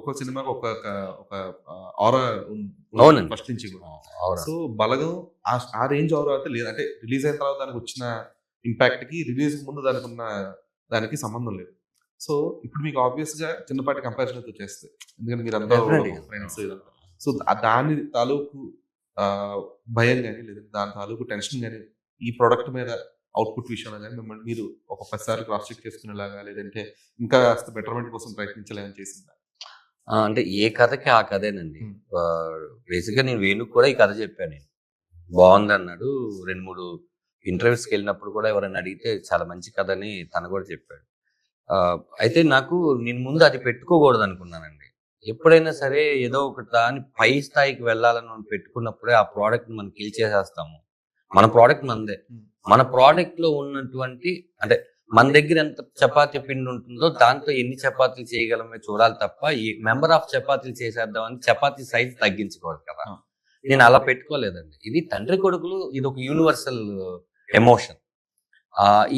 ఒక్కొక్క సినిమాకి ఒక ఒక ఆరా అవునండి. ఫస్ట్ నుంచి కూడా. అవును. సో బలగం ఆ రేంజ్ ఆరా అయితే లేదు. అంటే రిలీజ్ అయిన తర్వాత దానికి వచ్చిన ఇంపాక్ట్ కి రిలీజ్ ముందు దానికి ఉన్న దానికి సంబంధం లేదు. సో ఇప్పుడు మీకు ఆబ్వియస్ గా చిన్నపాటి కంపారిజన్ అయితే వచ్చేస్తుంది. ఎందుకంటే మీరంతా Definitely. ఫ్రెండ్స్ ఇదంతా. సో దాని తాలూకు భయం కానీ లేదంటే దాని తాలూకు టెన్షన్ కానీ ఈ ప్రోడక్ట్ మీద అవుట్పుట్ విషయంలో కానీ మిమ్మల్ని మీరు ఒక 10 సార్లు క్రాస్ చెక్ చేసుకునేలాగా లేదంటే ఇంకా కాస్త బెటర్మెంట్ కోసం ప్రయత్నించలేమని చేసిందా? అంటే ఏ కథకి ఆ కథేనండి. Hmm. బేసిక్గా నేను వేణుకు కూడా ఈ కథ చెప్పాను. నేను బాగుంది అన్నాడు. 2-3 ఇంటర్వ్యూస్కి వెళ్ళినప్పుడు కూడా ఎవరైనా అడిగితే చాలా మంచి కథ అని తను కూడా చెప్పాడు. అయితే నేను ముందు అది పెట్టుకోకూడదు అనుకున్నానండి. ఎప్పుడైనా సరే ఏదో ఒక దాని పై స్థాయికి వెళ్ళాలని మనం పెట్టుకున్నప్పుడే ఆ ప్రోడక్ట్ మనం కిల్ చేసేస్తాము. మన ప్రోడక్ట్ మనదే. మన ప్రోడక్ట్ లో ఉన్నటువంటి అంటే మన దగ్గర ఎంత చపాతీ పిండి ఉంటుందో దాంతో ఎన్ని చపాతీలు చేయగలమే చూడాలి తప్ప ఈ మెంబర్ ఆఫ్ చపాతీలు చేసేద్దామని చపాతీ సైజ్ తగ్గించకూడదు కదా. నేను అలా పెట్టుకోలేదండి. ఇది తండ్రి కొడుకులు, ఇది ఒక యూనివర్సల్ ఎమోషన్.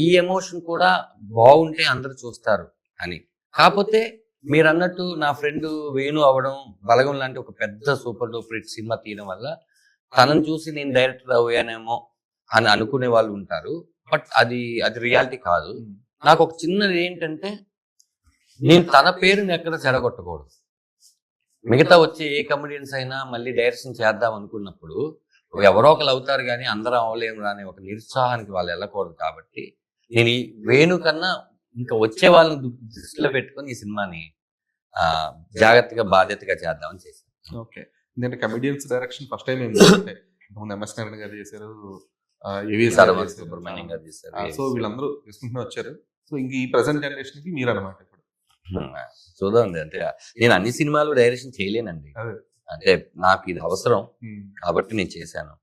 ఈ ఎమోషన్ కూడా బాగుంటే అందరు చూస్తారు అని. కాకపోతే మీరు అన్నట్టు నా ఫ్రెండ్ వేణు అవడం, బలగం లాంటి ఒక పెద్ద సూపర్ డూపర్ హిట్ సినిమా తీయడం వల్ల తనను చూసి నేను డైరెక్టర్ అయ్యానేమో అని అనుకునే వాళ్ళు ఉంటారు. బట్ అది రియాలిటీ కాదు. నాకు ఒక చిన్నది ఏంటంటే, నేను తన పేరుని ఎక్కడ చెడగొట్టకూడదు. మిగతా వచ్చే ఏ కమెడియన్స్ అయినా మళ్ళీ డైరెక్షన్ చేద్దాం అనుకున్నప్పుడు ఎవరో ఒకరు అవుతారు కానీ అందరం అవ్వలేము అనే ఒక నిరుత్సాహానికి వాళ్ళు వెళ్ళకూడదు. కాబట్టి నేను ఈ వేణు కన్నా ఇంకా వచ్చే వాళ్ళని దృష్టిలో పెట్టుకొని ఈ సినిమాని జాగ్రత్తగా బాధ్యతగా చేద్దామని చేశాను. ఓకే. ఎందుకంటే కమెడియన్స్ డైరెక్షన్ ఫస్ట్ టైం అంటే ఎంఎస్ నారాయణ గారు చేశారు, సుబ్రహ్మణ్యం గారు చేశారు. సో వీళ్ళందరూ తీసుకుంటూ వచ్చారు. సో ఇంక ఈ ప్రెసెంట్ జనరేషన్ కి మీరు అనమాట ఇప్పుడు. చూడండి, అంటే నేను అన్ని సినిమాలు డైరెక్షన్ చేయలేనండి. అంటే నాకు ఇది అవసరం కాబట్టి నేను చేశాను.